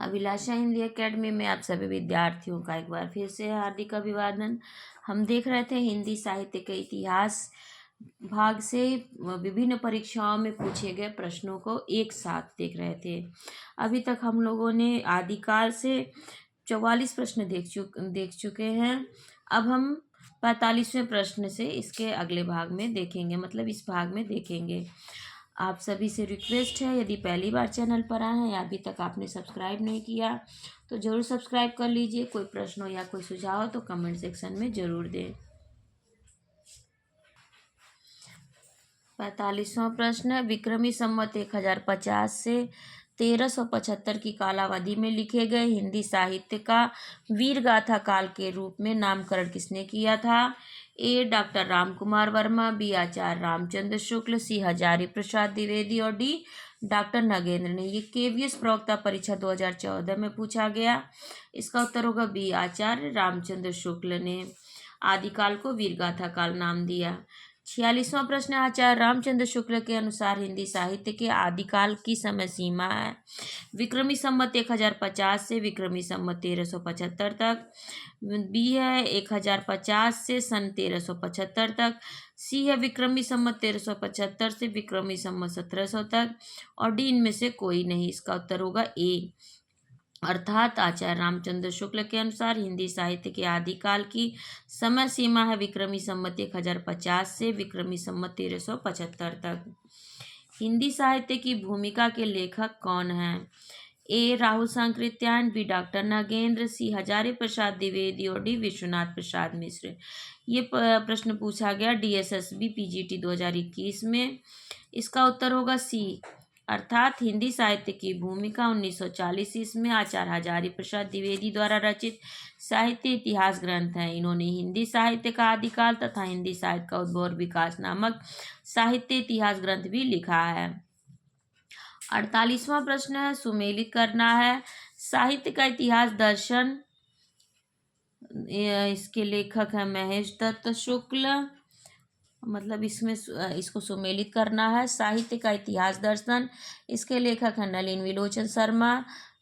अभिलाषा Hindi academy में आप सभी विद्यार्थियों का एक बार फिर से हार्दिक अभिवादन। हम देख रहे थे हिंदी साहित्य के इतिहास भाग से विभिन्न परीक्षाओं में पूछे गए प्रश्नों को एक साथ देख रहे थे। अभी तक हम लोगों ने आदिकाल से 44 प्रश्न देख चुके हैं। अब हम 45वें प्रश्न से इसके अगले भाग में देखेंगे, मतलब इस भाग में देखेंगे। आप सभी से रिक्वेस्ट है, यदि पहली बार चैनल पर आए हैं या अभी तक आपने सब्सक्राइब नहीं किया तो ज़रूर सब्सक्राइब कर लीजिए। कोई प्रश्न हो या कोई सुझाव हो तो कमेंट सेक्शन में ज़रूर दें। 45वां प्रश्न, विक्रमी संवत 1050 से 1375 की कालावधि में लिखे गए हिंदी साहित्य का वीर गाथा काल के रूप में नामकरण किसने किया था? ए डॉक्टर राम कुमार वर्मा, बी आचार्य रामचंद्र शुक्ल, सी हजारी प्रसाद द्विवेदी और डी डॉक्टर नगेंद्र ने। ये केवीएस प्रवक्ता परीक्षा 2014 में पूछा गया। इसका उत्तर होगा बी आचार्य रामचंद्र शुक्ल ने आदिकाल को वीरगाथा काल नाम दिया। 46वां प्रश्न, आचार्य रामचंद्र शुक्ल के अनुसार हिंदी साहित्य के आदिकाल की समय सीमा है। विक्रमी संवत 1050 से विक्रमी संवत 1375 तक, बी है 1050 से सन 1375 तक, सी है विक्रमी संवत 1375 से विक्रमी संवत 1700 तक और डी इनमें से कोई नहीं। इसका उत्तर होगा ए, अर्थात आचार्य रामचंद्र शुक्ल के अनुसार हिंदी साहित्य के आदिकाल की समय सीमा है विक्रमी संवत 1050 से विक्रमी संवत 1375 तक। हिंदी साहित्य की भूमिका के लेखक कौन हैं? ए राहुल सांकृत्यायन, बी डॉक्टर नागेंद्र, सी हजारी प्रसाद द्विवेदी और डी विश्वनाथ प्रसाद मिश्र। ये प्रश्न पूछा गया DSSB PGT 2021 में। इसका उत्तर होगा सी, अर्थात हिंदी साहित्य की भूमिका 1940 ईस्वी में आचार्य हजारी प्रसाद द्विवेदी द्वारा रचित साहित्य इतिहास ग्रंथ है। इन्होंने हिंदी साहित्य का आदिकाल तथा हिंदी साहित्य का उद्भव और विकास नामक साहित्य इतिहास ग्रंथ भी लिखा है। 48वां प्रश्न है, सुमेलित करना है। साहित्य का इतिहास दर्शन, इसके लेखक है महेश दत्त शुक्ल, मतलब इसमें इसको सुमेलित करना है। साहित्य का इतिहास दर्शन, इसके लेखक हैं नलिन विलोचन शर्मा।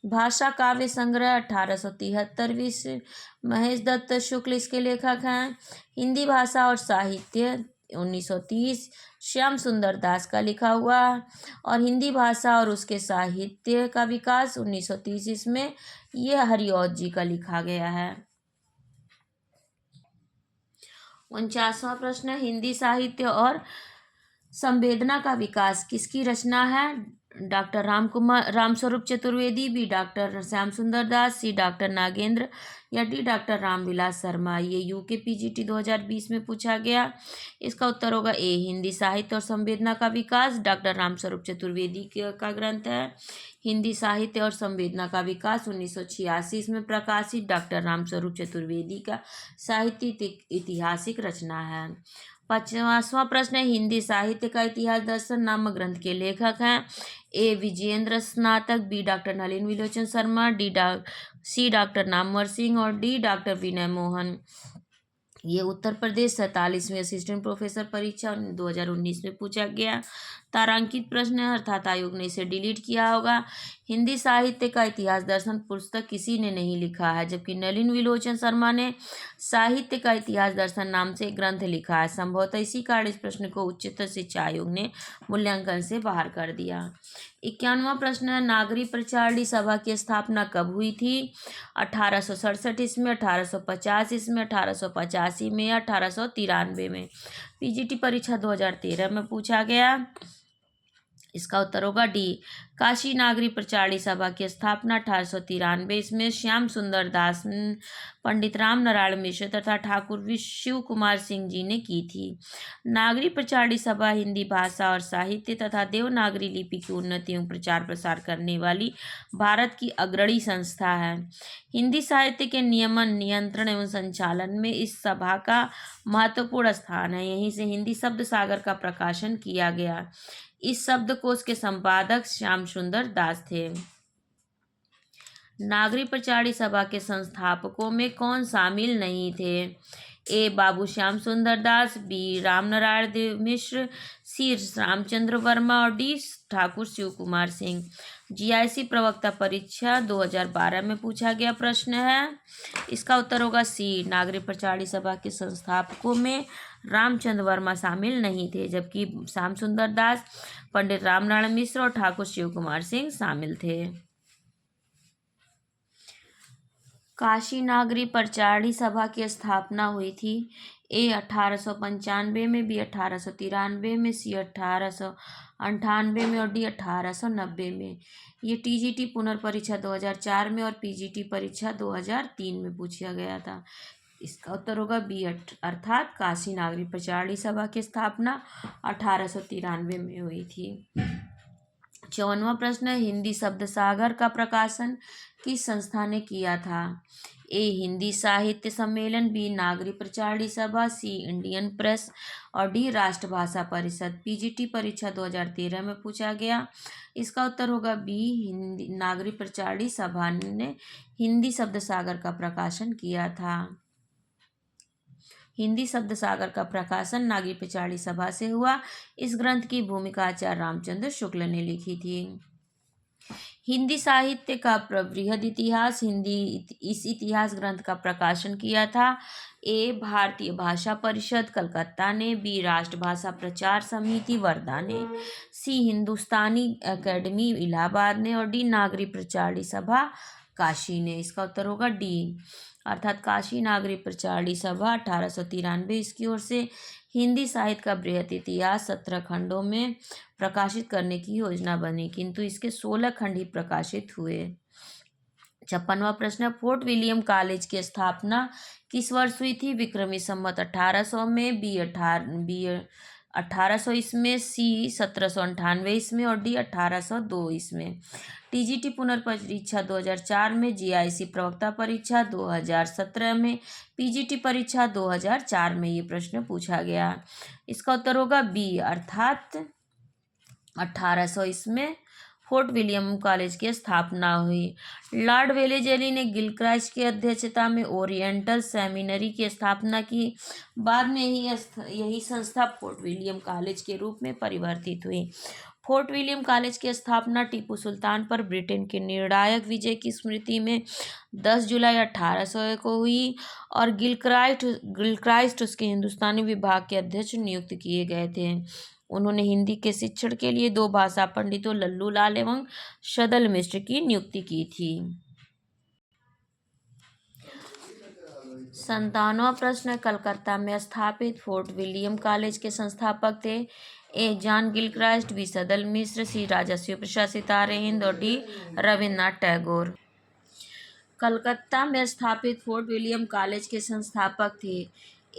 भाषा काव्य संग्रह 1873, महेश दत्त शुक्ल इसके लेखक हैं। हिंदी भाषा और साहित्य 1930, श्याम सुंदर दास का लिखा हुआ। और हिंदी भाषा और उसके साहित्य का विकास 1930 इसमें ये हरिऔध जी का लिखा गया है। 49वां प्रश्न, हिंदी साहित्य और संवेदना का विकास किसकी रचना है? Doctor Ramswaroop Chaturvedi, B doctor Shyam Sundar Das, सी डॉक्टर नागेंद्र या डी डॉक्टर रामविलास शर्मा। ये यूके PGT 2020 में पूछा गया। इसका उत्तर होगा ए, हिंदी साहित्य और संवेदना का विकास डॉक्टर रामस्वरूप चतुर्वेदी का ग्रंथ है। हिंदी साहित्य और संवेदना का विकास 1986 में प्रकाशित डॉक्टर रामस्वरूप चतुर्वेदी का साहित्य ऐतिहासिक रचना है। 50वां प्रश्न है, हिंदी साहित्य का इतिहास दर्शन नामक ग्रंथ के लेखक हैं। ए विजयेंद्र स्नातक, बी डॉक्टर नलिन विलोचन शर्मा, सी डॉक्टर नामवर सिंह और डी डॉक्टर विनय मोहन। ये उत्तर प्रदेश 47वीं असिस्टेंट प्रोफेसर परीक्षा 2019 में पूछा गया तारांकित प्रश्न है, अर्थात आयोग ने इसे डिलीट किया होगा। हिंदी साहित्य का इतिहास दर्शन पुस्तक किसी ने नहीं लिखा है, जबकि नलिन विलोचन शर्मा ने साहित्य का इतिहास दर्शन नाम से एक ग्रंथ लिखा है। संभवतः इसी कारण इस प्रश्न को उच्चतर शिक्षा आयोग ने मूल्यांकन से बाहर कर दिया। 51वां प्रश्न है, नागरी प्रचारणी सभा की स्थापना कब हुई थी? 1867 ईस्वी, 1850 ईस्वी, 1885 में या 1893 में। PGT परीक्षा 2013 में पूछा गया। इसका उत्तर होगा डी, काशी नागरी प्रचारणी सभा की स्थापना 1893 में श्याम सुंदर दास, पंडित राम नारायण मिश्र तथा ठाकुर शिव कुमार सिंह जी ने की थी। नागरी प्रचारणी सभा हिंदी भाषा और साहित्य तथा देवनागरी लिपि की उन्नति एवं प्रचार प्रसार करने वाली भारत की अग्रणी संस्था है। हिंदी साहित्य के नियमन, नियंत्रण एवं संचालन में इस सभा का महत्वपूर्ण स्थान है। यहीं से हिंदी शब्द सागर का प्रकाशन किया गया। इस शब्दकोश के संपादक श्याम सुंदर दास थे। नागरी प्रचारणी सभा के संस्थापकों में कौन शामिल नहीं थे? ए बाबू श्याम सुंदर दास, बी रामनारायण देव मिश्र, सी रामचंद्र वर्मा और डी ठाकुर शिव कुमार सिंह। जीआईसी प्रवक्ता परीक्षा 2012 में पूछा गया प्रश्न है। इसका उत्तर होगा सी। नागरिक प्रचारणी सभा के संस्थापकों में रामचंद्र वर्मा शामिल नहीं थे, जबकि श्याम सुंदर दास, पंडित रामनारायण मिश्र और ठाकुर शिव कुमार सिंह शामिल थे। काशी नागरिक प्रचारणी सभा की स्थापना हुई थी। ए 1895 में, बी 1893 में, सी 1898 में और डी 1890 में। ये टीजीटी पुनर्परीक्षा 2004 में और पीजीटी परीक्षा 2003 में पूछा गया था। इसका उत्तर होगा बी अर्थात काशी नागरिक प्रचारणी सभा की स्थापना 1893 में हुई थी। 54वां प्रश्न है, हिंदी शब्द सागर का प्रकाशन किस संस्था ने किया था। ए हिंदी साहित्य सम्मेलन, बी नागरिक प्रचारणी सभा, सी इंडियन प्रेस और डी राष्ट्रभाषा परिषद। पीजीटी परीक्षा 2013 में पूछा गया। इसका उत्तर होगा बी हिंदी नागरिक प्रचारणी सभा ने हिंदी शब्द सागर का प्रकाशन किया था। हिंदी शब्द सागर का प्रकाशन नागरिक प्रचारणी सभा से हुआ। इस ग्रंथ की भूमिका आचार्य रामचंद्र शुक्ल ने लिखी थी। हिंदी साहित्य का बृहद इतिहास, इस इतिहास ग्रंथ का प्रकाशन किया था। ए भारतीय भाषा परिषद कलकत्ता ने, बी राष्ट्रभाषा प्रचार समिति वर्धा ने, सी हिंदुस्तानी एकेडमी इलाहाबाद ने और डी नागरिक प्रचारणी सभा काशी ने। इसका उत्तर होगा डी अर्थात काशी नागरिक प्रचारणी सभा 1893 इसकी ओर से हिंदी साहित्य का बृहद इतिहास 17 खंडों में प्रकाशित करने की योजना बनी, किंतु इसके 16 खंड ही प्रकाशित हुए। 56वां प्रश्न, फोर्ट विलियम कॉलेज की स्थापना किस वर्ष हुई थी। विक्रमी संवत 1800 में, बी 1800 इसमें, सी 1798 इसमें और डी 1802 इसमें। टीजीटी पुनर्परीक्षा 2004 में, जीआईसी प्रवक्ता परीक्षा 2017 में, पीजीटी परीक्षा 2004 में ये प्रश्न पूछा गया। इसका उत्तर होगा बी अर्थात 1800 इसमें फोर्ट विलियम कॉलेज की स्थापना हुई। लॉर्ड वेलेजली ने गिलक्राइस्ट की अध्यक्षता में ओरिएंटल सेमिनरी की स्थापना की। बाद में यही संस्था फोर्ट विलियम कॉलेज के रूप में परिवर्तित हुई। फोर्ट विलियम कॉलेज की स्थापना टीपू सुल्तान पर ब्रिटेन के निर्णायक विजय की स्मृति में 10 जुलाई 1800 को हुई और गिलक्राइस्ट उसके हिंदुस्तानी विभाग के अध्यक्ष नियुक्त किए गए थे। उन्होंने हिंदी के शिक्षण के लिए 2 भाषा पंडितों लल्लू लाल एवं सदल मिश्र की नियुक्ति की थी। 57वां प्रश्न, कलकत्ता में स्थापित फोर्ट विलियम कॉलेज के संस्थापक थे। ए जॉन गिलक्राइस्ट, बी सदल मिश्र, सी राजा शिव प्रसाद सितारे हिंद और डी रविन्द्रनाथ टैगोर। कलकत्ता में स्थापित फोर्ट विलियम कॉलेज के संस्थापक थे।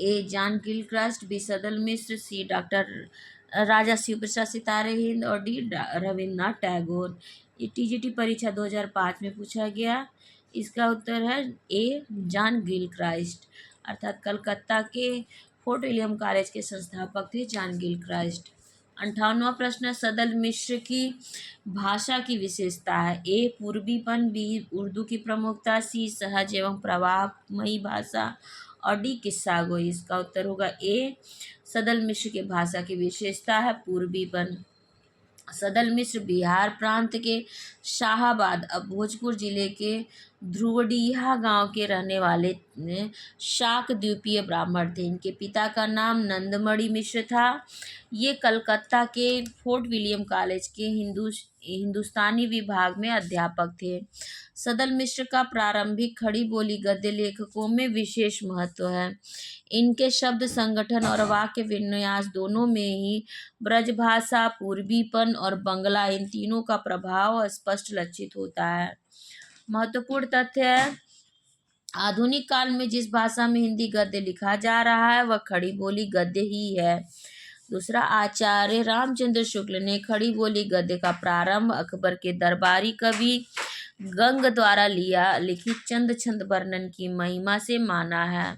ए जॉन गिलक्राइस्ट, बी सदल मिश्र, सी डॉक्टर राजा शिव प्रसाद सितारे हिंद और डी रविन्द्रनाथ टैगोर। ये टीजीटी परीक्षा 2005 में पूछा गया। इसका उत्तर है ए जॉन गिलक्राइस्ट अर्थात कलकत्ता के फोर्ट विलियम कॉलेज के संस्थापक थे जॉन गिलक्राइस्ट। 58वां प्रश्न, सदल मिश्र की भाषा की विशेषता है। ए पूर्वीपन, बी उर्दू की प्रमुखता, सी सहज एवं प्रवाहमयी भाषा और डी किस्सा गोई। इसका उत्तर होगा ए सदल मिश्र की भाषा की विशेषता है पूर्वीपन। सदल मिश्र बिहार प्रांत के शाहाबाद अब भोजपुर जिले के ध्रुवडीहा गांव के रहने वाले शाक द्वीपीय ब्राह्मण थे। इनके पिता का नाम नंदमणि मिश्र था। ये कलकत्ता के फोर्ट विलियम कॉलेज के हिंदुस्तानी विभाग में अध्यापक थे। सदल मिश्र का प्रारंभिक खड़ी बोली गद्य लेखकों में विशेष महत्व है। इनके शब्द संगठन और वाक्य विन्यास दोनों में ही ब्रजभाषा, पूर्वीपन और बंगला इन तीनों का प्रभाव स्पष्ट लक्षित होता है। महत्वपूर्ण तथ्य है, आधुनिक काल में जिस भाषा में हिंदी गद्य लिखा जा रहा है वह खड़ी बोली गद्य ही है। दूसरा, आचार्य रामचंद्र शुक्ल ने खड़ी बोली गद्य का प्रारंभ अकबर के दरबारी कवि गंग द्वारा लिखित चंद छंद वर्णन की महिमा से माना है।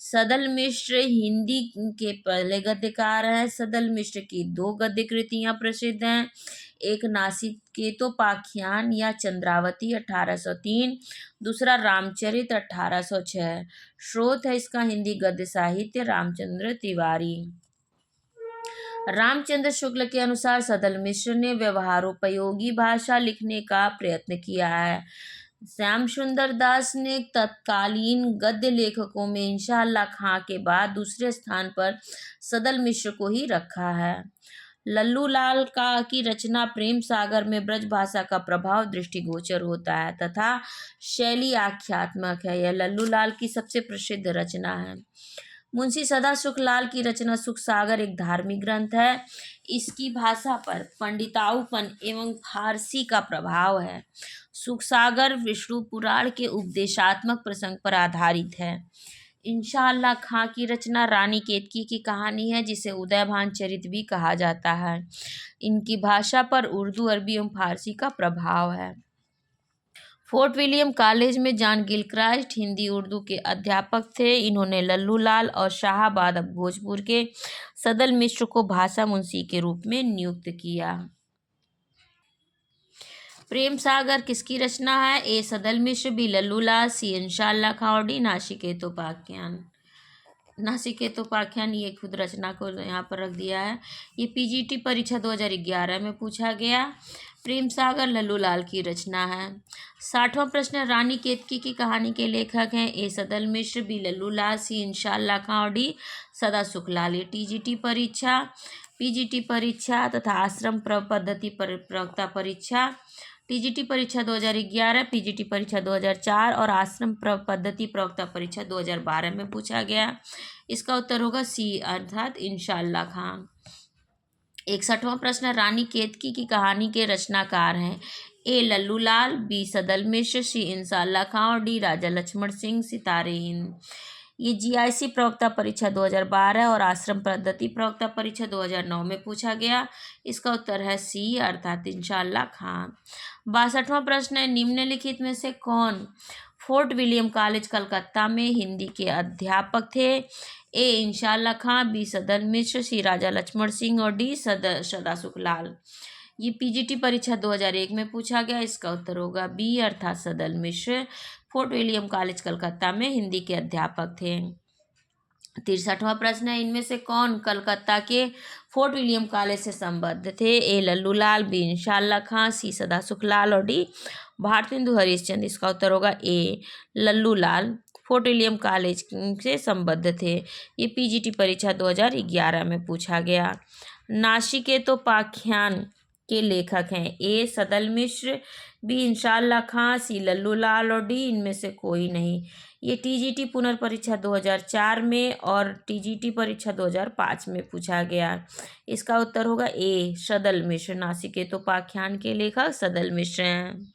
सदल मिश्र हिंदी के पहले गद्यकार हैं। सदल मिश्र की दो गद्य कृतियां प्रसिद्ध हैं। एक नासिकेतोपाख्यान या चंद्रावती 1803, दूसरा रामचरित 1806। स्रोत है इसका हिंदी गद्य साहित्य रामचंद्र तिवारी। रामचंद्र शुक्ल के अनुसार सदल मिश्र ने व्यवहारोपयोगी भाषा लिखने का प्रयत्न किया है। श्याम सुंदर दास ने तत्कालीन गद्य लेखकों में इंशाअल्लाह खां के बाद दूसरे स्थान पर सदल मिश्र को ही रखा है। लल्लू लाल का की रचना प्रेम सागर में ब्रज भाषा का प्रभाव दृष्टिगोचर होता है तथा शैली आख्यात्मक है। यह लल्लू लाल की सबसे प्रसिद्ध रचना है। मुंशी सदा सुखलाल की रचना सुख सागर एक धार्मिक ग्रंथ है। इसकी भाषा पर पंडिताऊपन एवं फारसी का प्रभाव है। सुख सागर विष्णु पुराण के उपदेशात्मक प्रसंग पर आधारित है। इंशाअल्लाह खां की रचना रानी केतकी की कहानी है, जिसे उदयभान चरित भी कहा जाता है। इनकी भाषा पर उर्दू, अरबी एवं फारसी का प्रभाव है। फोर्ट विलियम कॉलेज में जॉन गिलक्राइस्ट हिंदी उर्दू के अध्यापक थे। इन्होंने लल्लू लाल और शाहाबाद भोजपुर के सदल मिश्र को भाषा मुंशी के रूप में नियुक्त किया। प्रेम सागर किसकी रचना है? ए सदल मिश्र, बी लल्लू लाल, सी इंशाअल्लाह खां और डी नासिकेतोपाख्यान। नासिकेतोपाख्यान ये खुद रचना को यहाँ पर रख दिया है। ये पीजीटी परीक्षा 2011 में पूछा गया। प्रेम सागर लल्लू लाल की रचना है। 60वां प्रश्न, रानी केतकी की कहानी के लेखक हैं ए सदल मिश्र, बी लल्लू लाल, सी इंशाअल्लाह खां और डी सदा सुखलाल। ये टीजीटी परीक्षा, पीजीटी परीक्षा तथा आश्रम पद्धति प्रवक्ता परीक्षा, टीजीटी परीक्षा 2011, पीजीटी परीक्षा 2004 और आश्रम पद्धति प्रवक्ता परीक्षा 2012 में पूछा गया। इसका उत्तर होगा सी अर्थात इंशाअल्लाह खां। 61वां प्रश्न, रानी केतकी की कहानी के रचनाकार हैं ए लल्लू लाल, बी सदल मिश्र, सी इंशाअल्लाह खां और डी राजा लक्ष्मण सिंह सितारे हिंद। ये जीआईसी प्रवक्ता परीक्षा 2012 और आश्रम पद्धति प्रवक्ता परीक्षा 2009 में पूछा गया। इसका उत्तर है सी अर्थात इंशाअल्लाह खां। 62वां प्रश्न है, निम्नलिखित में से कौन फोर्ट विलियम कॉलेज कलकत्ता में हिंदी के अध्यापक थे? ए इंशाअल्लाह खां, बी सदल मिश्र, सी राजा लक्ष्मण सिंह और डी सदा सुखलाल। ये पीजीटी परीक्षा 2001 में पूछा गया। इसका उत्तर होगा बी अर्थात सदल मिश्र फोर्ट विलियम कॉलेज कलकत्ता में हिंदी के अध्यापक थे। 63वां प्रश्न है, इनमें से कौन कलकत्ता के फोर्ट विलियम कॉलेज से संबद्ध थे? ए लल्लू लाल, बी इंशाअल्लाह खां, सी सदा सुखलाल और डी भारतेंदु हरिश्चंद्र। इसका उत्तर होगा ए लल्लू लाल फोर्ट विलियम कॉलेज से संबद्ध थे। ये पीजीटी परीक्षा 2011 में पूछा गया। नासिकेतोपाख्यान के लेखक हैं ए सदल मिश्र, बी इंशाअल्लाह खां, सी लल्लू लाल और डी इनमें से कोई नहीं। ये टीजीटी पुनर्परीक्षा 2004 में और टीजीटी परीक्षा 2005 में पूछा गया। इसका उत्तर होगा ए सदल मिश्र। नासिकेतोपाख्यान के लेखक सदल मिश्र हैं।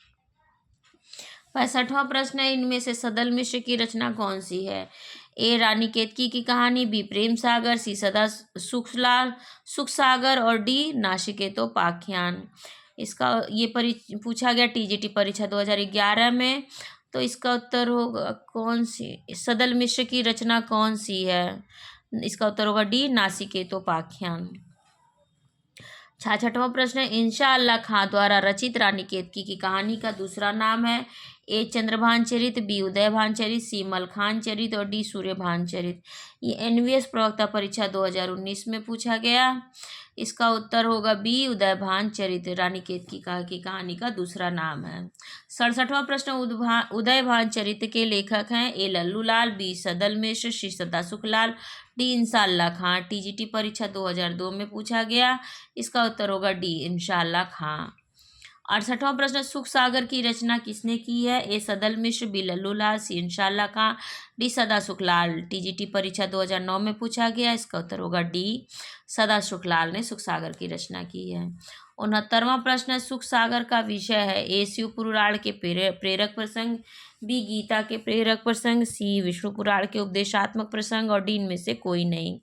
65वां प्रश्न है, इनमें से सदल मिश्र की रचना कौन सी है? ए रानी केतकी की कहानी, बी प्रेम सागर, सी सदा सुख सागर और डी नासिकेतोपाख्यान। इसका ये पूछा गया टीजीटी परीक्षा 2011 में। तो इसका उत्तर होगा कौन सी, सदल मिश्र की रचना कौन सी है? इसका उत्तर होगा डी नासिकेतोपाख्यान। 66वां प्रश्न है, इंशाअल्लाह खां द्वारा रचित रानी केतकी की कहानी का दूसरा नाम है? ए चंद्रभान चरित, बी उदयभान चरित, सी मलखान चरित और डी सूर्यभान चरित। ये एनवीएस प्रवक्ता परीक्षा 2019 में पूछा गया। इसका उत्तर होगा बी उदयभान चरित रानी केतकी की कहानी का दूसरा नाम है। 67वां प्रश्न, उदयभान चरित के लेखक हैं ए लल्लू लाल, बी सदल मिश्र, सी सदा सुखलाल, डी इंशाअल्लाह खां। टीजीटी परीक्षा 2002 में पूछा गया। इसका उत्तर होगा डी इंशाअल्लाह खां। 68वां प्रश्न, सुख सागर की रचना किसने की है? ए सदल मिश्र, बी लल्लू लाल, सी इंशाअल्लाह खां, डी सदा सुखलाल। टीजीटी परीक्षा 2009 में पूछा गया। इसका उत्तर होगा डी सदा सुखलाल ने सुख सागर की रचना की है। 69वां प्रश्न, सुख सागर का विषय है? ए शिव पुराण के प्रेरक प्रसंग, बी गीता के प्रेरक प्रसंग, सी विष्णु पुराण के उपदेशात्मक प्रसंग और डी इनमें से कोई नहीं।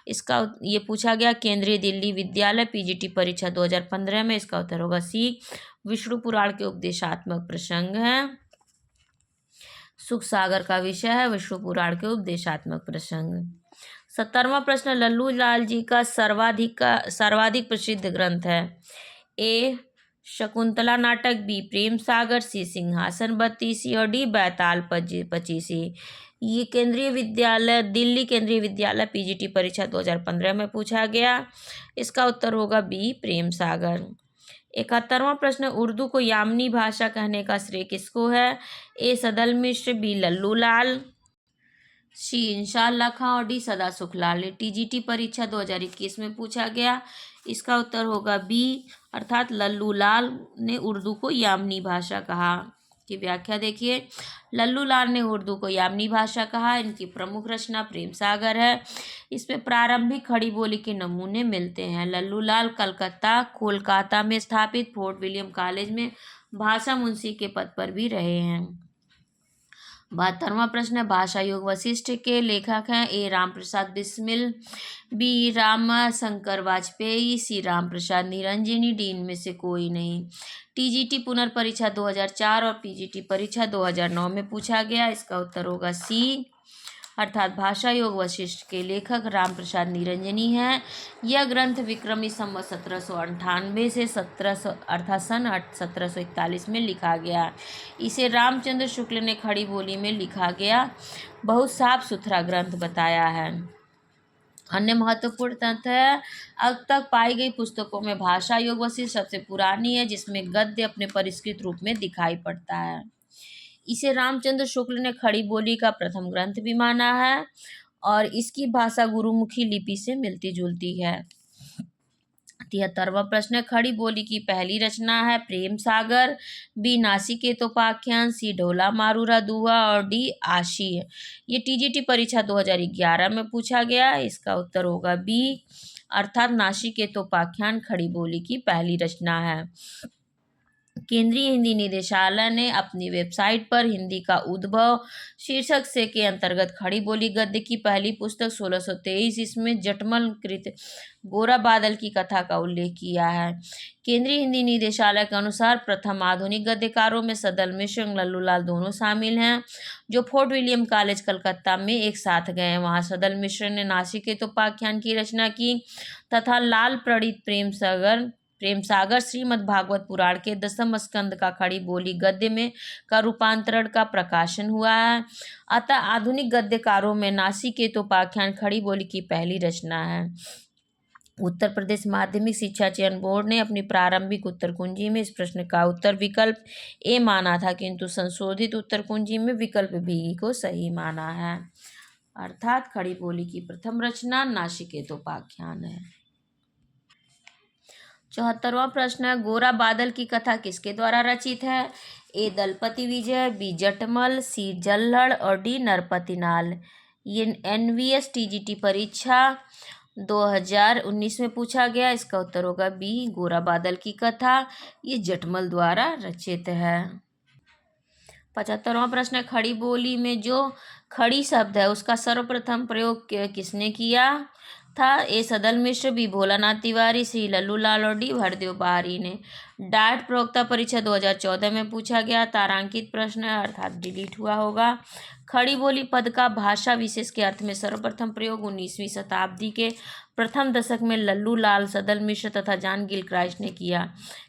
इसका ये पूछा गया केंद्रीय दिल्ली विद्यालय पीजीटी परीक्षा 2015 में। इसका उत्तर होगा सी विष्णु पुराण के उपदेशात्मक प्रसंग हैं। सुख सागर का विषय है विष्णु पुराण के उपदेशात्मक प्रसंग। 70वां प्रश्न, लल्लू लाल जी का सर्वाधिक प्रसिद्ध ग्रंथ है। ए शकुंतला नाटक, बी प्रेम सागर, सी सिंहासन बत्तीसी और डी बैताल पचीसी। ये दिल्ली केंद्रीय विद्यालय पीजीटी परीक्षा 2015 में पूछा गया। इसका उत्तर होगा बी प्रेम सागर। 71वां प्रश्न, उर्दू को यामनी भाषा कहने का श्रेय किसको है। ए सदल मिश्र, बी लल्लू लाल, सी इंशाअल्लाह खां और डी सदा सुखलाल। टीजीटी परीक्षा 2021 में पूछा गया। इसका उत्तर होगा बी, अर्थात लल्लू लाल ने उर्दू को यामनी भाषा कहा। की व्याख्या देखिए, लल्लू लाल ने उर्दू को यामनी भाषा कहा। इनकी प्रमुख रचना प्रेम सागर है। इसमें प्रारंभिक खड़ी बोली के नमूने मिलते हैं। लल्लू लाल कोलकाता में स्थापित फोर्ट विलियम कॉलेज में भाषा मुंशी के पद पर भी रहे हैं। 72वां प्रश्न, भाषा योग वशिष्ठ के लेखक हैं। ए रामप्रसाद बिस्मिल, बी राम शंकर वाजपेयी, सी राम प्रसाद निरंजनी, डी इनमें से कोई नहीं। टीजीटी पुनर्परीक्षा 2004 और पीजीटी परीक्षा 2009 में पूछा गया। इसका उत्तर होगा सी, अर्थात भाषा योग वशिष्ठ के लेखक रामप्रसाद निरंजनी हैं। यह ग्रंथ विक्रमी संवत 1798 से 1700 अर्थात सन 1741 में लिखा गया। इसे रामचंद्र शुक्ल ने खड़ी बोली में लिखा गया बहुत साफ सुथरा ग्रंथ बताया है। अन्य महत्वपूर्ण तथ्य है, अब तक पाई गई पुस्तकों में भाषा योग वशिष्ठ सबसे पुरानी है जिसमें गद्य अपने परिष्कृत रूप में दिखाई पड़ता है। इसे रामचंद्र शुक्ल ने खड़ी बोली का प्रथम ग्रंथ भी माना है और इसकी भाषा गुरुमुखी लिपि से मिलती जुलती है। 73वां प्रश्न, खड़ी बोली की पहली रचना है प्रेम सागर, बी नासिकेतोपाख्यान, सी ढोला मारूरा दुआ और डी आशी। ये टीजीटी परीक्षा 2011 में पूछा गया। इसका उत्तर होगा बी, अर्थात नासिकेतोपाख्यान खड़ी बोली की पहली रचना है। केंद्रीय हिंदी निदेशालय ने अपनी वेबसाइट पर हिंदी का उद्भव शीर्षक से के अंतर्गत खड़ी बोली गद्य की पहली पुस्तक 1623 इसमें जटमल कृत गोरा बादल की कथा का उल्लेख किया है। केंद्रीय हिंदी निदेशालय के अनुसार प्रथम आधुनिक गद्यकारों में सदल मिश्र और लल्लू लाल दोनों शामिल हैं, जो फोर्ट विलियम कॉलेज कलकत्ता में एक साथ गए। वहां सदल मिश्र ने नासिकेतोपाख्यान की रचना की तथा लाल प्रणीत प्रेम सागर श्रीमद् भागवत पुराण के 10वें स्कंद का खड़ी बोली गद्य में का रूपांतरण का प्रकाशन हुआ है। अतः आधुनिक गद्यकारों में नासिकेतोपाख्यान खड़ी बोली की पहली रचना है। उत्तर प्रदेश माध्यमिक शिक्षा चयन बोर्ड ने अपनी प्रारंभिक उत्तर कुंजी में इस प्रश्न का उत्तर विकल्प ए माना था, किंतु संशोधित उत्तर कुंजी में विकल्प बी को सही माना है, अर्थात खड़ी बोली की प्रथम रचना नासिकेतोपाख्यान है। 74वां प्रश्न, गोरा बादल की कथा किसके द्वारा रचित है। ए दलपति विजय, बी जटमल, सी जल्लड़ और डी नरपति नाल। ये एनवीएस टीजीटी परीक्षा 2019 में पूछा गया। इसका उत्तर होगा बी, गोरा बादल की कथा ये जटमल द्वारा रचित है। 75वां प्रश्न, खड़ी बोली में जो खड़ी शब्द है उसका सर्वप्रथम प्रयोग किसने किया था। ए सदल मिश्र, बी भोलानाथ तिवारी, सी लल्लू लाल और डी भरदेव बहारी ने। डाइट प्रवक्ता परीक्षा 2014 में पूछा गया। तारांकित प्रश्न है, अर्थात डिलीट हुआ होगा। खड़ी बोली पद का भाषा विशेष के अर्थ में सर्वप्रथम प्रयोग 19वीं शताब्दी के प्रथम दशक में लल्लू लाल, सदल मिश्र तथा जॉन गिलक्राइस्ट ने किया,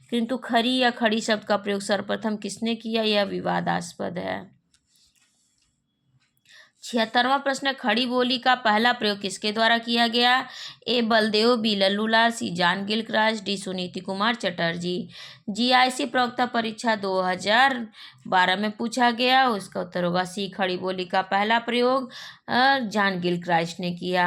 किंतु खरी या खड़ी शब्द का प्रयोग सर्वप्रथम किसने किया यह विवादास्पद है। 76वां प्रश्न, खड़ी बोली का पहला प्रयोग किसके द्वारा किया गया। A Baldev, B Lallulal, C John Gilchrist, D Suniti Kumar Chatterjee. GIC प्रवक्ता परीक्षा 2012 में पूछा गया। उसका उत्तर होगा सी, खड़ी बोली का पहला प्रयोग जॉन गिलक्राइस्ट ने किया।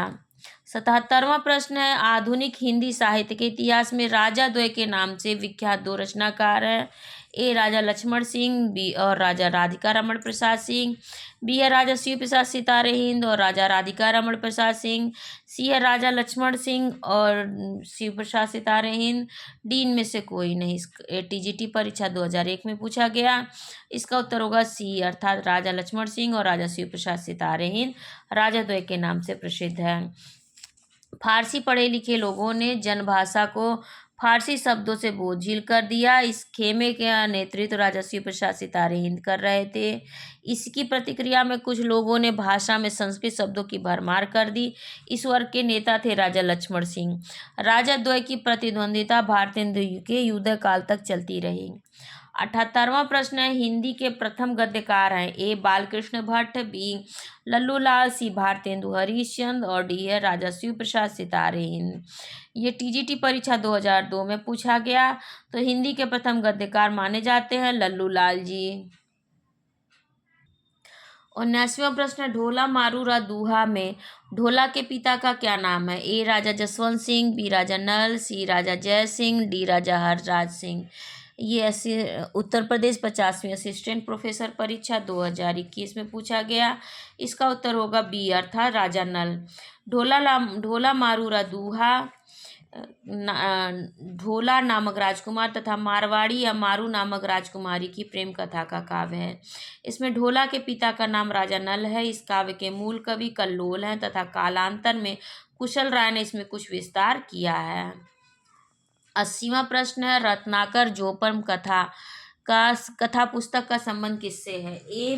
77वां प्रश्न है, आधुनिक हिंदी साहित्य के इतिहास में राजा द्वय के नाम से विख्यात दो रचनाकार हैं। ए राजा लक्ष्मण सिंह, बी और राजा राधिका रमण प्रसाद सिंह। बी है राजा शिव प्रसाद सितारे हिंद और राजा राधिका रमण प्रसाद सिंह। सी है राजा लक्ष्मण सिंह और शिव प्रसाद सितारे हिंद। डी इनमें से कोई नहीं। टीजीटी परीक्षा 2001 में पूछा गया। इसका उत्तर होगा सी, अर्थात राजा लक्ष्मण सिंह और राजा शिव प्रसाद सितारे हिंद राजा द्वय के नाम से प्रसिद्ध है। फारसी पढ़े लिखे लोगों ने जनभाषा को फारसी शब्दों से बोझिल कर दिया। इस खेमे का नेतृत्व राजा शिव प्रसाद सितारे हिंद कर रहे थे। इसकी प्रतिक्रिया में कुछ लोगों ने भाषा में संस्कृत शब्दों की भरमार कर दी। इस वर्ग के नेता थे राजा लक्ष्मण सिंह। राजा द्वय की प्रतिद्वंदिता भारतेंदु के युद्ध काल तक चलती रही। 78वां प्रश्न है, हिंदी के प्रथम गद्यकार हैं? ए बालकृष्ण भट्ट, बी लल्लूलाल, सी भारतेंदु हरिश्चंद्र और डी है राजा शिव प्रसाद सितारे हिंद। ये टीजीटी परीक्षा 2002 में पूछा गया। तो हिंदी के प्रथम गद्यकार माने जाते हैं लल्लूलाल जी। 79वां प्रश्न है, ढोला मारूरा दूहा में ढोला के पिता का क्या नाम है? ए राजा जसवंत सिंह, बी राजा नल, सी राजा जय सिंह, डी राजा हरराज सिंह। ये उत्तर प्रदेश 50वीं असिस्टेंट प्रोफेसर परीक्षा 2021 में पूछा गया। इसका उत्तर होगा बी अर्थात राजा नल। ढोला मारूरा दूहा ढोला नामक राजकुमार तथा मारवाड़ी या मारू नामक राजकुमारी की प्रेम कथा का काव्य है। इसमें ढोला के पिता का नाम राजा नल है। इस काव्य के मूल कवि कल्लोल हैं तथा कालांतर में कुशल राय ने इसमें कुछ विस्तार किया है। 80वां प्रश्न है, रत्नाकर जोपम कथा पुस्तक का संबंध किससे है? ए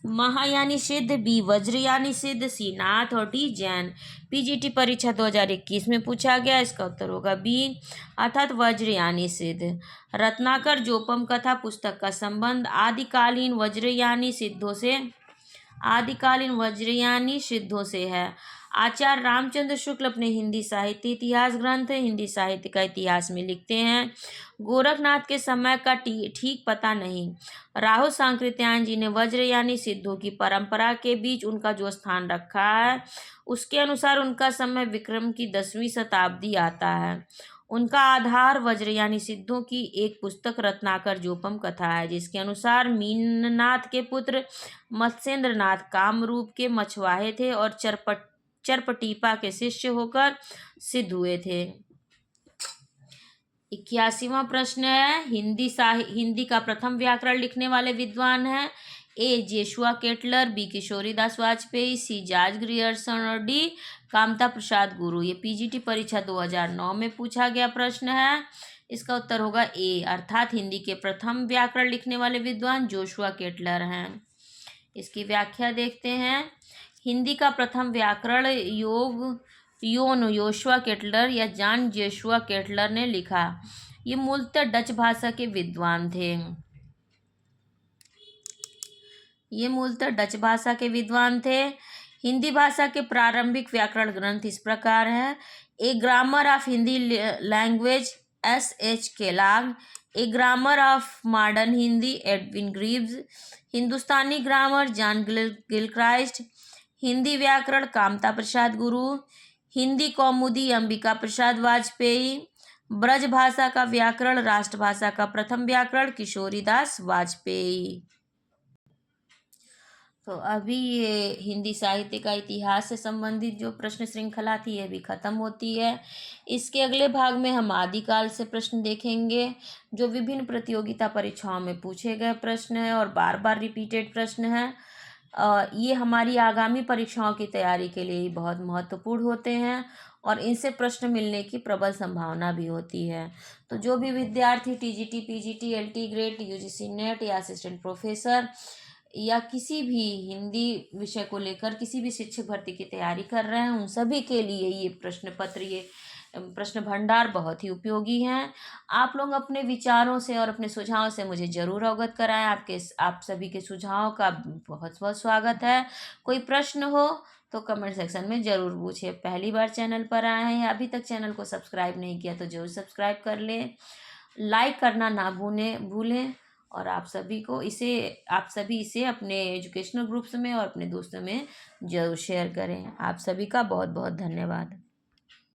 महायानी सिद्ध, बी वज्रयानी सिद्ध, सी नाथ और डी जैन। पीजीटी परीक्षा 2021 में पूछा गया। इसका उत्तर होगा बी अर्थात वज्रयानी सिद्ध। रत्नाकर जोपम कथा पुस्तक का संबंध आदिकालीन वज्रयानी सिद्धों से है। आचार्य रामचंद्र शुक्ल अपने हिंदी साहित्य इतिहास ग्रंथ हिंदी साहित्य का इतिहास में लिखते हैं, गोरखनाथ के समय का ठीक पता नहीं। राहु सांकृत्यायन जी ने वज्रयानी सिद्धों की परंपरा के बीच उनका जो स्थान रखा है, उसके अनुसार उनका समय विक्रम की 10वीं शताब्दी आता है। उनका आधार वज्रयानी सिद्धों की एक पुस्तक रत्नाकर जोपम कथा है, जिसके अनुसार मीननाथ के पुत्र मत्स्येंद्रनाथ कामरूप के मछुआरे थे और चरपटीपा के शिष्य होकर सिद्ध हुए थे। 81वां प्रश्न है, हिंदी का प्रथम व्याकरण लिखने वाले विद्वान हैं? ए जेशुआ Ketelaar, B Kishoridas Vajpayee, C George Grierson और डी कामता प्रसाद गुरु। ये पीजीटी परीक्षा 2009 में पूछा गया प्रश्न है। इसका उत्तर होगा ए अर्थात हिंदी के प्रथम व्याकरण लिखने वाले विद्वान जोशुआ केटलर हैं। इसकी व्याख्या देखते हैं। हिंदी का प्रथम व्याकरण योशुआ केटलर या जॉन जोशुआ केटलर ने लिखा। ये मूलतः डच भाषा के विद्वान थे। हिंदी भाषा के प्रारंभिक व्याकरण ग्रंथ इस प्रकार हैं: a grammar of Hindi language S.H. Kellogg, a grammar of modern Hindi Edwin Greaves, Hindustani grammar John Gilchrist, Hindi व्याकरण कामता प्रसाद गुरु, हिंदी कौमुदी अंबिका प्रसाद वाजपेयी, ब्रज भाषा का व्याकरण राष्ट्रभाषा का प्रथम व्याकरण किशोरीदास वाजपेयी। तो अभी ये हिंदी साहित्य का इतिहास से संबंधित जो प्रश्न श्रृंखला थी ये भी खत्म होती है। इसके अगले भाग में हम आदिकाल से प्रश्न देखेंगे, जो विभिन्न प्रतियोगिता परीक्षाओं में पूछे गए प्रश्न हैं और बार बार रिपीटेड प्रश्न हैं। ये हमारी आगामी परीक्षाओं की तैयारी के लिए बहुत महत्वपूर्ण होते हैं और इनसे प्रश्न मिलने की प्रबल संभावना भी होती है। तो जो भी विद्यार्थी TGT, PGT, LT grade, UGC net या असिस्टेंट प्रोफेसर या किसी भी हिंदी विषय को लेकर किसी भी शिक्षक भर्ती की तैयारी कर रहे हैं, उन सभी के लिए ये प्रश्न भंडार बहुत ही उपयोगी हैं। आप लोग अपने विचारों से और अपने सुझावों से मुझे ज़रूर अवगत कराएं। आप सभी के सुझावों का बहुत बहुत स्वागत है। कोई प्रश्न हो तो कमेंट सेक्शन में ज़रूर पूछिए। पहली बार चैनल पर आए हैं या अभी तक चैनल को सब्सक्राइब नहीं किया तो ज़रूर सब्सक्राइब कर लें, लाइक करना ना भूलें और आप सभी इसे अपने एजुकेशनल ग्रुप्स में और अपने दोस्तों में ज़रूर शेयर करें। आप सभी का बहुत बहुत धन्यवाद।